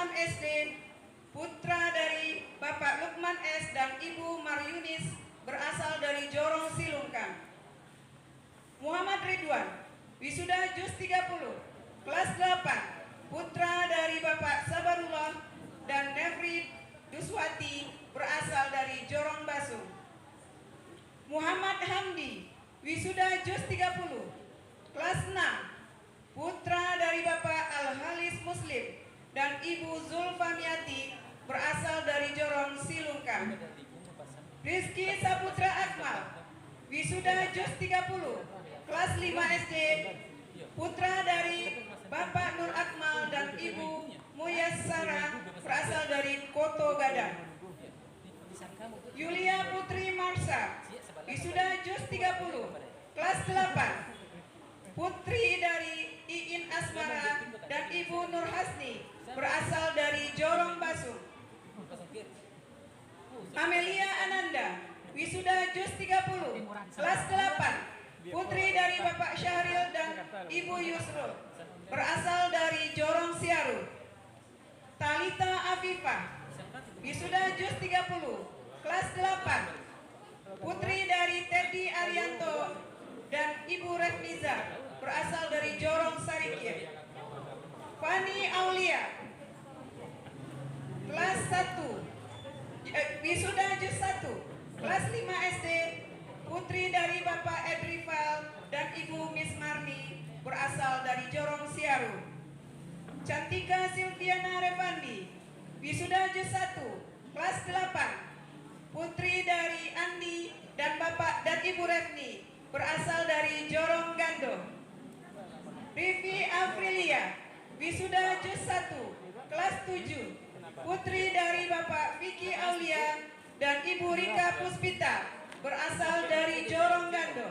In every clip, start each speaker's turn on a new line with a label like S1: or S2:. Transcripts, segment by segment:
S1: 6 SD, putra dari Bapak Lukman S. dan Ibu Maryunis berasal dari Jorong Silungkang. Muhammad Ridwan, wisuda JUS 30, kelas 8, putra dari Bapak Sabarullah dan Nefri Duswati berasal dari Jorong Basung. Muhammad Hamdi, wisuda JUS 30, kelas 6, putra dari Bapak Al-Halis Muslim dan Ibu Zulfamiati berasal dari Jorong Silungkang. Rizky Saputra Akmal, wisuda JUS 30, kelas 5 SD, putra dari Bapak Nur Akmal dan Ibu Muyassara berasal dari Koto Gadang. Yulia Putri Marsa, wisuda JUS 30, kelas 8, putri dari Iin Asmara dan Ibu Nur Hasni berasal dari Jorong Basung. Amelia Ananda, wisuda JUS 30, kelas 8, putri dari Bapak Syahril dan Ibu Yusrul berasal dari Jorong Siaru. Talita Afifah, wisuda JUS 30, kelas 8, putri dari Teddy Arianto dan Ibu Refniza berasal dari Jorong Sarikia. Fani Aulia, kelas 1, wisuda JUS 1, kelas 5 SD, putri dari Bapak Edrival dan Ibu Miss Marni berasal dari Jorong Siaru. Cantika Silviana Revandi, wisuda JUS 1, kelas 8, putri dari Andi dan Bapak dan Ibu Refni berasal dari Jorong Gando. Rivi Afrilia, wisuda JUS 1, kelas 7, putri dari Bapak Vicky Aulia dan Ibu Rika Puspita berasal dari Jorong Gando.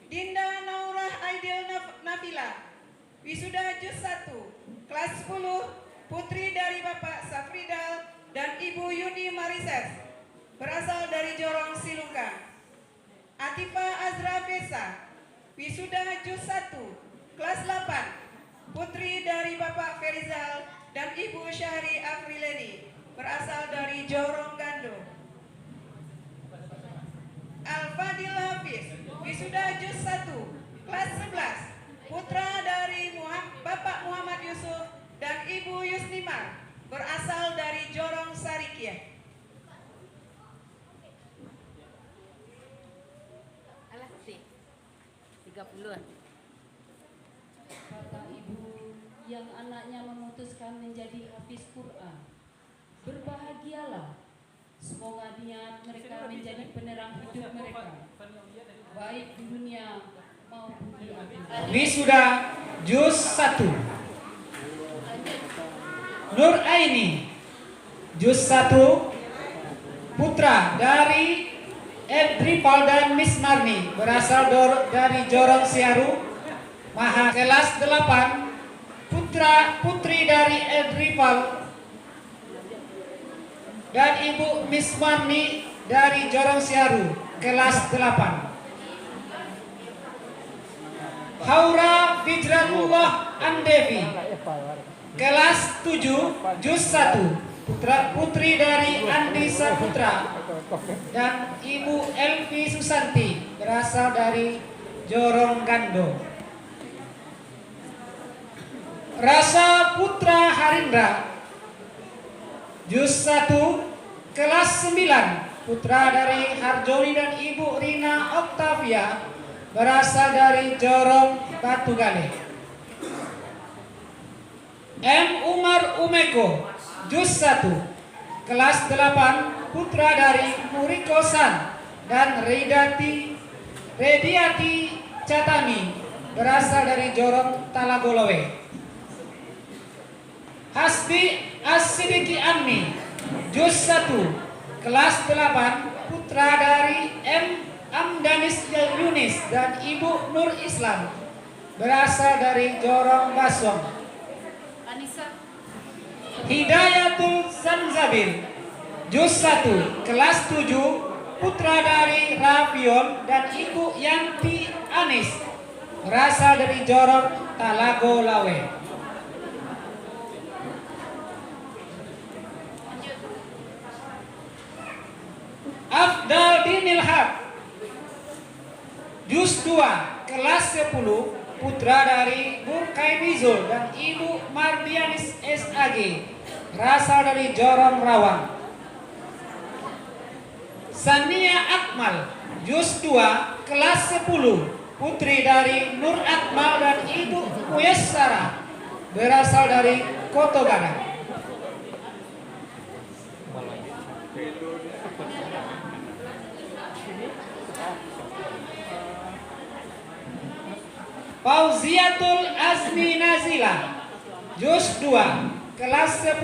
S1: Dinda Naurah Aidil Nabila, wisuda JUS 1, kelas 10, putri dari Bapak Safridal dan Ibu Yuni Marises berasal dari Jorong Silungkang. Atifa Azra Fesa, wisuda JUS 1, kelas 8, putri dari Bapak Ferizal dan Ibu Syahri Afrileni berasal dari Jorong Gando. Al-Fadil Hafiz, wisuda JUS 1, kelas 11, putra dari Bapak Muhammad Yusuf dan Ibu Yusnimar berasal dari Jorong Sarikia.
S2: Alah sih, 30-an.
S3: Kata ibu yang anaknya memutuskan menjadi hafiz Quran, berbahagialah. Semoga niat mereka menjadi penerang hidup mereka, baik di dunia maupun di akhirat.
S4: Wisuda JUS 1, Nur Aini, JUS 1, putra dari Edrival dan Miss Marni berasal dari Jorong Siaru. Maha, kelas 8, putri dari Edrival dan Ibu Miss Marni dari Jorong Siaru, kelas 8. Haura Fijranullah Andevi, kelas 7, JUS 1, putri dari Andi Saputra dan Ibu Elvi Susanti berasal dari Jorong Gando. Rasa Putra Harindra, JUS 1, kelas 9, putra dari Harjoni dan Ibu Rina Octavia berasal dari Jorong Batugale. M. Umar Umeko, JUS 1, kelas 8, putra dari Muriko San dan Rediati Catami berasal dari Jorong Talagolowe. Hasbi As-Sidiki Amni, JUS 1, kelas 8, putra dari M. Amdanis Yunis dan Ibu Nur Islam berasal dari Jorong Basong.
S2: Anissa
S4: Hidayatul Zanzabil, JUS 1, kelas 7, putra dari Rafion dan Ibu Yanti Anis berasal dari Jorong Talago Lawe. Afdal Haq. Juz 2 kelas 10 putra dari Burkai Bizul dan Ibu Mardianis SAG, berasal dari Jorong Rawang. Sania Akmal, Juz 2 kelas 10 putri dari Nur Akmal dan Ibu Muyassara, berasal dari Koto Gadang. Fauziatul Azmi Nazila, Juz 2 kelas 10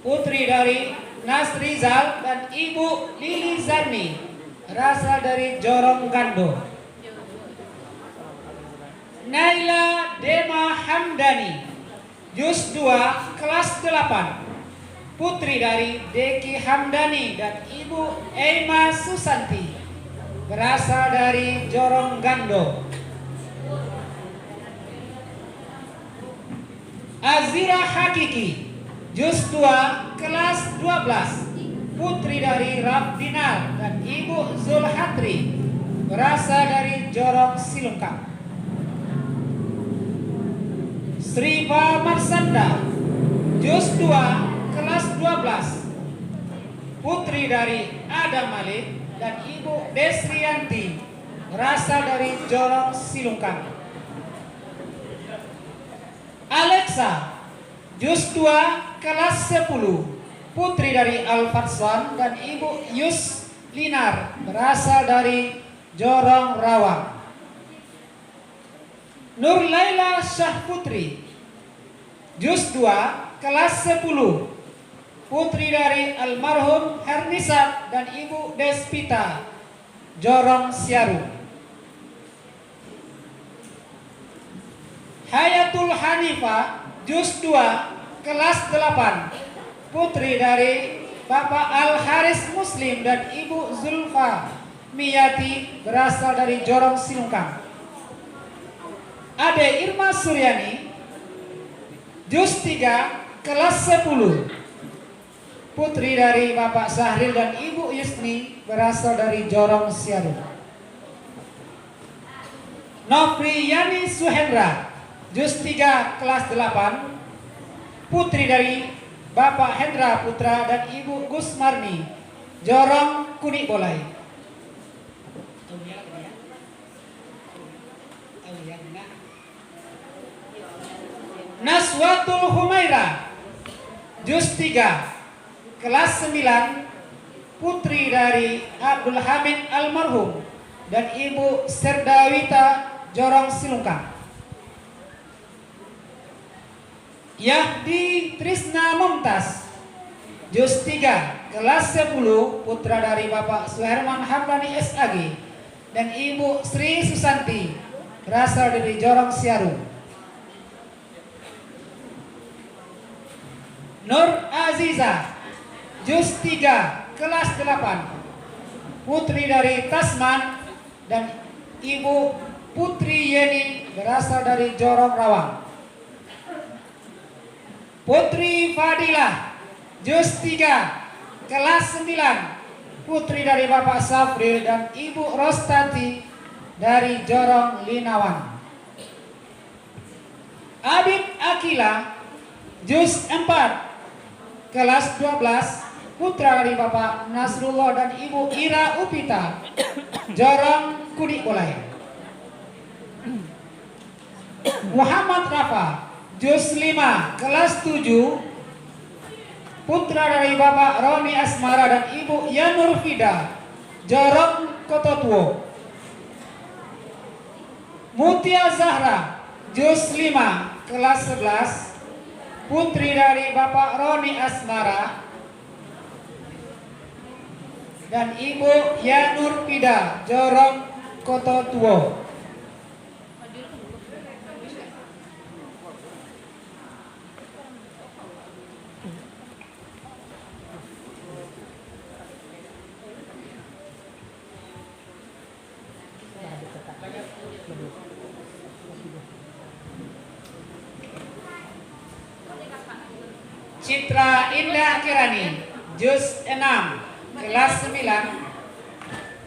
S4: putri dari Nasrizal dan Ibu Lili Zarni, berasal dari Jorong Gando. Naila Dema Hamdani, Juz 2 kelas 8 putri dari Deki Hamdani dan Ibu Eima Susanti, berasal dari Jorong Gando. Azira Hakiki, Juz 2 kelas 12 putri dari Rabdinal dan Ibu Zulhatri, berasal dari Jorong Silungkang. Sriva Marsanda, Juz 2 kelas 12 putri dari Adam Malik dan Ibu Desrianti, berasal dari Jorong Silungkang. Alexa, Juz 2 kelas 10 putri dari Al-Fatsan dan Ibu Yus Linar, berasal dari Jorong Rawang. Nur Laila Syahputri, Juz 2 kelas 10 putri dari almarhum Hernisat dan Ibu Despita, Jorong Siaru. Hayatul Hanifah, Juz 2 kelas 8 putri dari Bapak Al-Haris Muslim dan Ibu Zulfa Miyati, berasal dari Jorong Silungkang. Ade Irma Suryani, Juz 3 kelas 10 putri dari Bapak Sahril dan Ibu Yusni, berasal dari Jorong Siaru. Nofri Yani Suhendra, Juz 3 kelas 8 putri dari Bapak Hendra Putra dan Ibu Gusmarni, Jorong Kunik Bolai. Naswatul Humaira, Juz 3 kelas 9 putri dari Abdul Hamid almarhum dan Ibu Serdawita, Jorong Silungkang. Yahdi Trisna Mumtaz, Juz 3 kelas 10 putra dari Bapak Suherman Hamdani SAG dan Ibu Sri Susanti, berasal dari Jorong Siaru. Nur Aziza, Juz 3 kelas 8 putri dari Tasman dan Ibu Putri Yeni, berasal dari Jorong Rawang. Putri Fadilah, Juz 3 kelas 9 putri dari Bapak Safril dan Ibu Rostati, dari Jorong Linawan. Abid Akila, Juz 4 kelas 12 putra dari Bapak Nasrullah dan Ibu Ira Upita, Jorong Kudik Bolai. Muhammad Rafa, Juz 5 kelas 7 putra dari Bapak Roni Asmara dan Ibu Yanur Fida, Jorong Kototuo. Mutia Zahra, Juz 5 kelas 11 putri dari Bapak Roni Asmara dan Ibu Yanur Fida, Jorong Kototuo. Citra Indah Kirani, Juz 6 kelas 9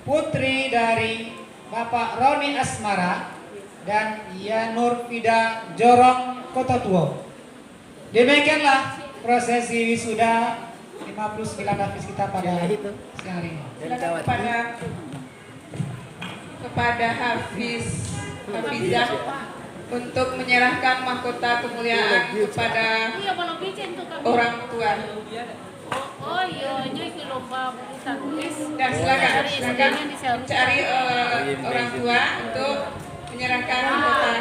S4: putri dari Bapak Roni Asmara dan Ia Nurfida Jorong Kototuo. Demikianlah prosesi wisuda 59 Hafiz kita pada siang hari ini.
S1: Silakan kepada Hafiz Hafizah untuk menyerahkan mahkota kemuliaan kepada
S2: Iya, kalau bikin tuh kami.
S1: orang tua.
S2: Oh iya, itu lomba bulu tangkis.
S1: Dan silakan
S2: Dari SD-nya di Seoul.
S1: cari orang tua untuk menyerahkan mahkota